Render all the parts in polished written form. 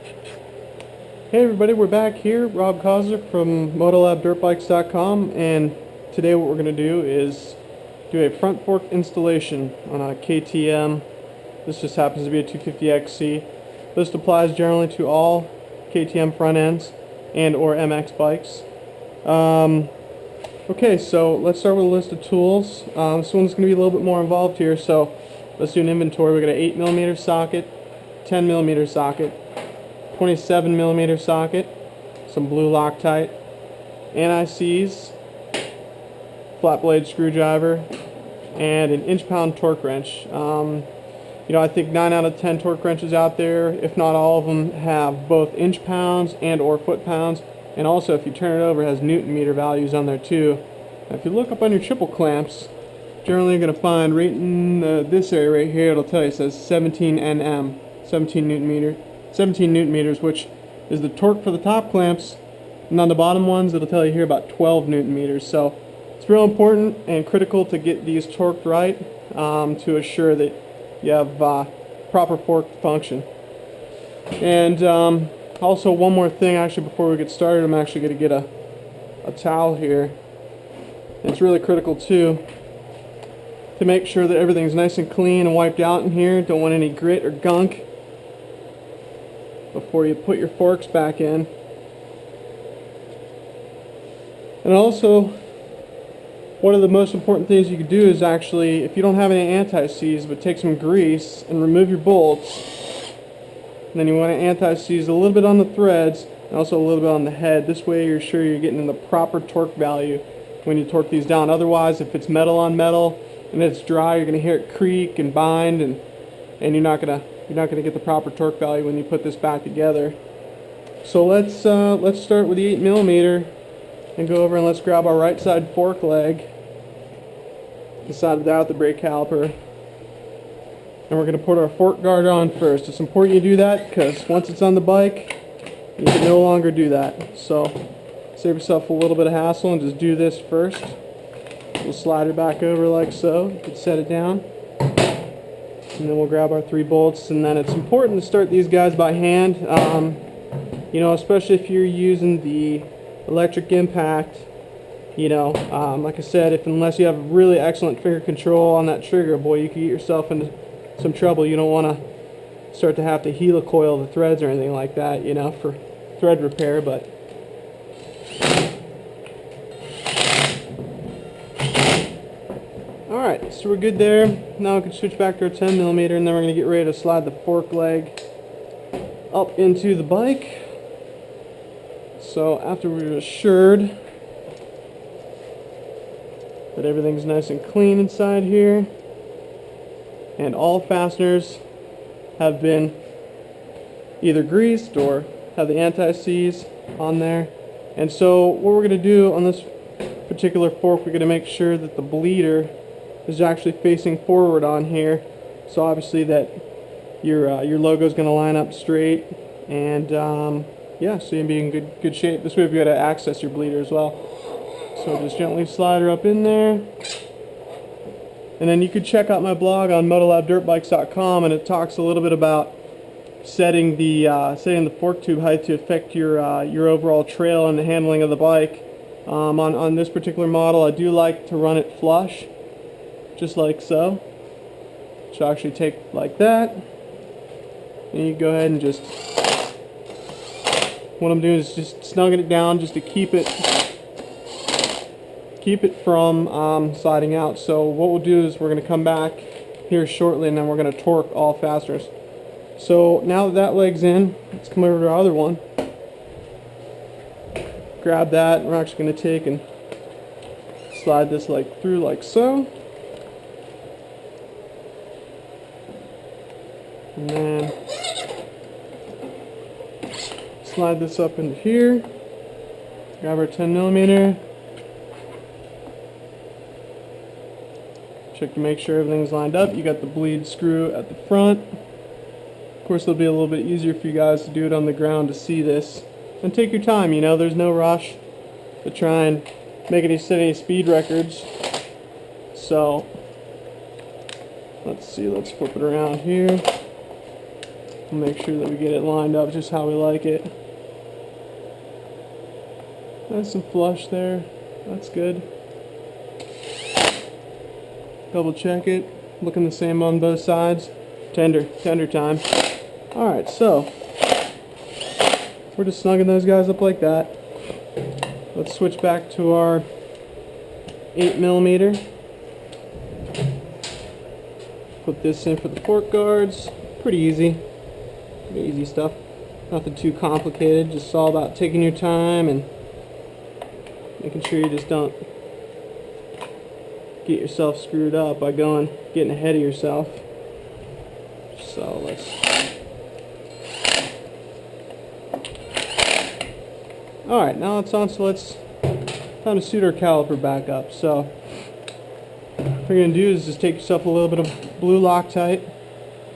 Hey everybody, we're back here. Rob Kozler from MotoLabDirtBikes.com, and today what we're going to do is do a front fork installation on a KTM. This just happens to be a 250XC. This applies generally to all KTM front ends and or MX bikes. Okay, so let's start with a list of tools. This one's going to be a little bit more involved here, so let's do an inventory. We've got an 8mm socket, 10mm socket, 27mm socket, some blue Loctite, anti-seize, flat blade screwdriver, and an inch-pound torque wrench. I think 9 out of 10 torque wrenches out there, if not all of them, have both inch pounds and or foot pounds, and also if you turn it over, it has newton meter values on there too. Now, if you look up on your triple clamps, generally you're going to find right in this area right here, it'll tell you, it says 17 Nm, 17 newton meters, which is the torque for the top clamps, and on the bottom ones it'll tell you here about 12 newton meters. So it's real important and critical to get these torqued right to assure that you have proper fork function. And also one more thing, actually, before we get started, I'm actually going to get a towel here. And it's really critical too to make sure that everything's nice and clean and wiped out in here. Don't want any grit or gunk before you put your forks back in. And also, one of the most important things you can do is actually, if you don't have any anti-seize, but take some grease and remove your bolts. And then you want to anti-seize a little bit on the threads and also a little bit on the head. This way you're sure you're getting the proper torque value when you torque these down. Otherwise, if it's metal on metal and it's dry, you're going to hear it creak and bind, and you're not going to get the proper torque value when you put this back together. So let's start with the 8mm and go over and let's grab our right side fork leg, inside of that with the brake caliper, and we're going to put our fork guard on first. It's important you do that because once it's on the bike, you can no longer do that. So save yourself a little bit of hassle and just do this first. We'll slide it back over like so. You can set it down. And then we'll grab our 3 bolts, and then it's important to start these guys by hand, especially if you're using the electric impact. Like I said, unless you have really excellent finger control on that trigger, boy, you could get yourself into some trouble. You don't want to start to have to helicoil the threads or anything like that, for thread repair. But alright, so we're good there. Now we can switch back to our 10mm, and then we're going to get ready to slide the fork leg up into the bike. So after we're assured that everything's nice and clean inside here, and all fasteners have been either greased or have the anti-seize on there. And so what we're going to do on this particular fork, we're going to make sure that the bleeder is actually facing forward on here, so obviously that your logo is going to line up straight, and yeah, so you'll be in good shape. This way you've got to access your bleeder as well. So just gently slide her up in there, and then you could check out my blog on MotoLabDirtBikes.com, and it talks a little bit about setting the fork tube height to affect your overall trail and the handling of the bike. On this particular model, I do like to run it flush, just like so. So actually take like that, and you go ahead and just, what I'm doing is just snugging it down just to keep it from sliding out. So what we'll do is we're going to come back here shortly, and then we're going to torque all fasteners. So now that that leg's in, let's come over to our other one. Grab that, and we're actually going to take and slide this leg through like so. And then slide this up into here. Grab our 10mm. Check to make sure everything's lined up. You got the bleed screw at the front. Of course, it'll be a little bit easier for you guys to do it on the ground to see this. And take your time, there's no rush to try and make any speed records. So let's see, let's flip it around here. We'll make sure that we get it lined up just how we like it. Nice and flush there. That's good. Double check it. Looking the same on both sides. Tender time. Alright, so we're just snugging those guys up like that. Let's switch back to our 8mm. Put this in for the fork guards. Pretty easy stuff. Nothing too complicated. Just all about taking your time and making sure you just don't get yourself screwed up by getting ahead of yourself. So let's. Alright, now it's on, so let's time to suit our caliper back up. So what you're going to do is just take yourself a little bit of blue Loctite.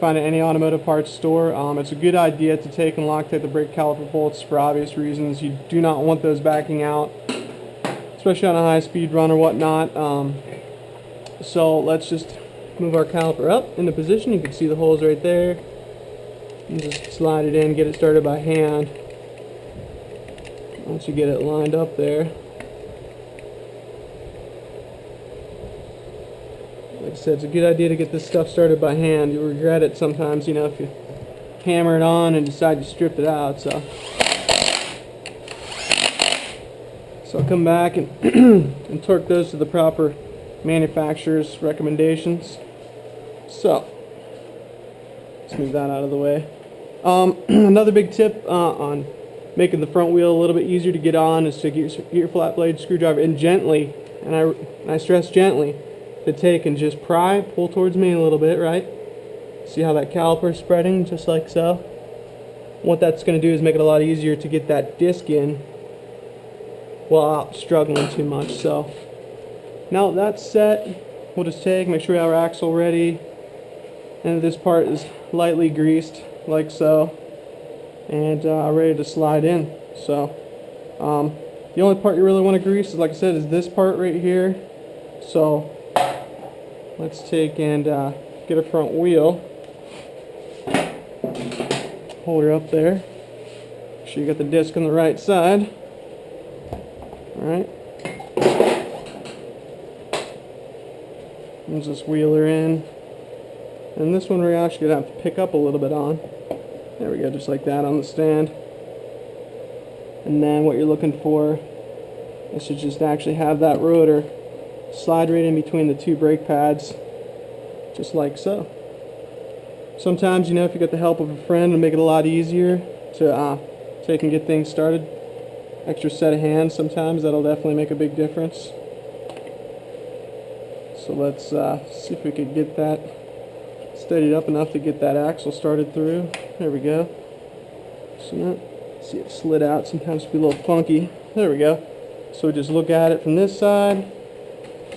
Find it at any automotive parts store. It's a good idea to take and Loctite the brake caliper bolts for obvious reasons. You do not want those backing out, especially on a high-speed run or whatnot. So let's just move our caliper up into position. You can see the holes right there. And just slide it in, get it started by hand. Once you get it lined up there. Like I said, it's a good idea to get this stuff started by hand. You'll regret it sometimes, you know, if you hammer it on and decide to strip it out. So I'll come back and, and torque those to the proper manufacturer's recommendations. So let's move that out of the way. Another big tip on making the front wheel a little bit easier to get on is to get your flat blade screwdriver in gently, and I stress gently, to take and just pull towards me a little bit, right? See how that caliper is spreading, just like so? What that's going to do is make it a lot easier to get that disc in without struggling too much. So now that that's set, we'll just make sure we have our axle ready, and this part is lightly greased, like so, and ready to slide in. So the only part you really want to grease is, like I said, is this part right here. So let's take and get a front wheel, hold her up there, make sure you got the disc on the right side. Alright, and just wheel her in, and this one we're actually going to have to pick up a little bit on. There we go, just like that on the stand. And then what you're looking for is to just actually have that rotor slide right in between the two brake pads, just like so. Sometimes, you know, if you get the help of a friend, it'll make it a lot easier to take and get things started. Extra set of hands, sometimes that'll definitely make a big difference. So let's see if we could get that steadied up enough to get that axle started through. There we go. So see it slid out. Sometimes it'll be a little funky. There we go. So just look at it from this side.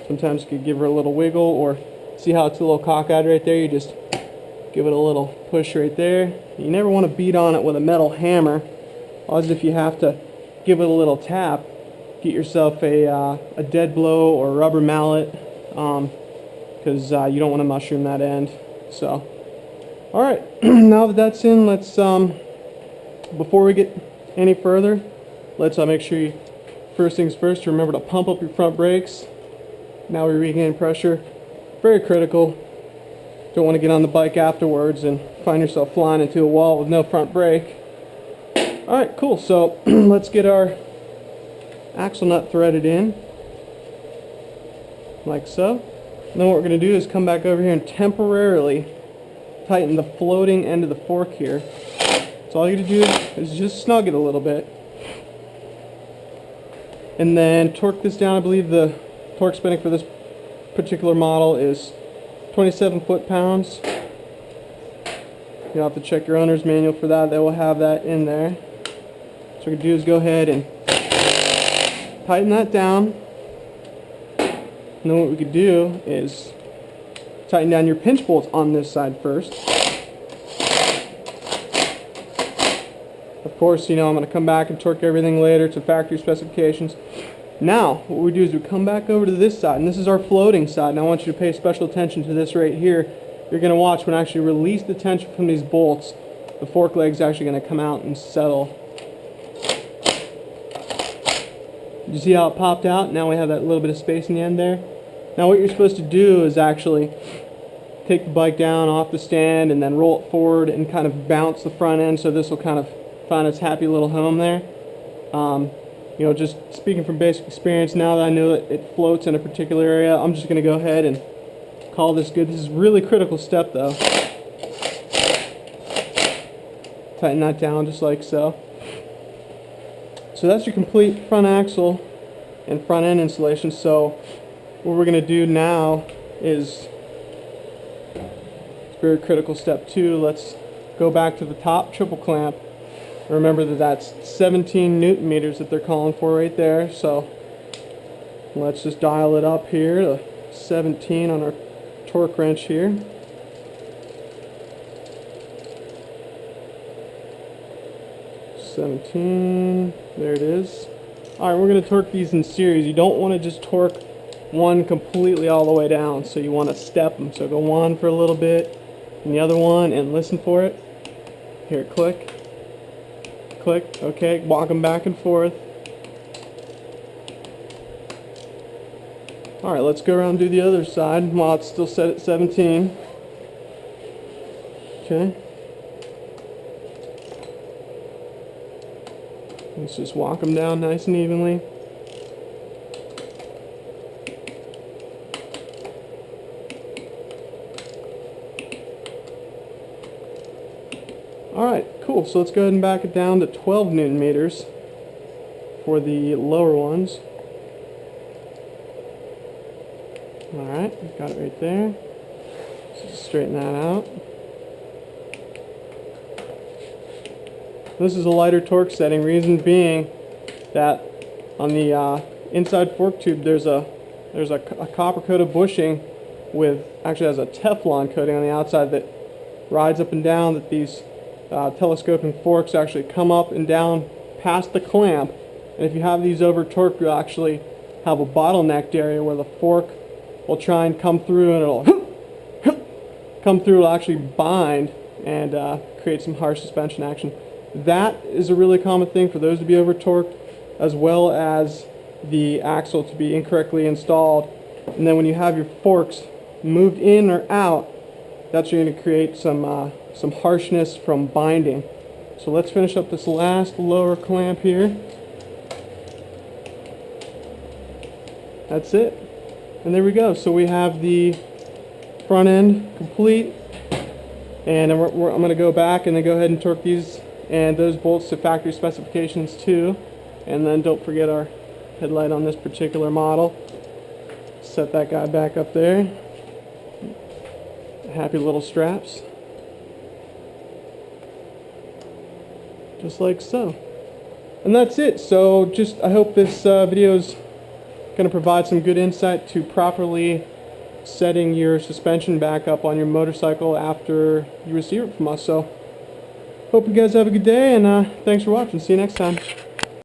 Sometimes you could give her a little wiggle, or see how it's a little cockeyed right there. You just give it a little push right there. You never want to beat on it with a metal hammer, as if you have to give it a little tap. Get yourself a dead blow or a rubber mallet, because you don't want to mushroom that end. So, alright, now that that's in, let's, before we get any further, let's make sure you, first things first, remember to pump up your front brakes. Now we regain pressure. Very critical. Don't want to get on the bike afterwards and find yourself flying into a wall with no front brake. Alright, cool. So let's get our axle nut threaded in, like so. And then what we're going to do is come back over here and temporarily tighten the floating end of the fork here. So all you got to do is just snug it a little bit. And then torque this down. I believe the torque spending for this particular model is 27 foot-pounds. You'll have to check your owner's manual for that. They will have that in there. So what we're going to do is go ahead and tighten that down. And then what we could do is tighten down your pinch bolts on this side first. Of course, you know, I'm going to come back and torque everything later to factory specifications. Now, what we do is we come back over to this side, and this is our floating side, and I want you to pay special attention to this right here. You're going to watch when I actually release the tension from these bolts. the fork leg's actually going to come out and settle. You see how it popped out? Now we have that little bit of space in the end there. Now what you're supposed to do is actually take the bike down off the stand and then roll it forward and kind of bounce the front end, so this will kind of find its happy little home there. You know, just speaking from basic experience, now that I know that it floats in a particular area, I'm just going to go ahead and call this good. This is a really critical step though. Tighten that down just like so. So that's your complete front axle and front end installation. So what we're going to do now is very critical step 2. Let's go back to the top triple clamp. Remember that that's 17 Newton meters that they're calling for right there. So let's just dial it up here to 17 on our torque wrench here. There it is. Alright, we're going to torque these in series. You don't want to just torque one completely all the way down, so you want to step them. So go one for a little bit, and the other one, and listen for it. Here, click. Click. Okay, walk them back and forth. Alright, let's go around and do the other side while it's still set at 17. Okay. Let's just walk them down nice and evenly. Alright, cool. So let's go ahead and back it down to 12 Newton meters for the lower ones. Alright, got it right there. Just straighten that out. This is a lighter torque setting, reason being that on the inside fork tube there's a copper coated bushing with, actually has a Teflon coating on the outside that rides up and down, that these telescoping forks actually come up and down past the clamp, and if you have these over torqued, you'll actually have a bottlenecked area where the fork will try and come through, and it'll come through, it'll actually bind and create some harsh suspension action. That is a really common thing for those to be over torqued, as well as the axle to be incorrectly installed. And then when you have your forks moved in or out, that's going to create some harshness from binding. So let's finish up this last lower clamp here. That's it. And there we go. So we have the front end complete. And then I'm going to go back and then go ahead and torque these and those bolts to factory specifications too. And then don't forget our headlight on this particular model. Set that guy back up there. Happy little straps. Just like so. And that's it. So just, I hope this video is going to provide some good insight to properly setting your suspension back up on your motorcycle after you receive it from us. So hope you guys have a good day, and thanks for watching. See you next time.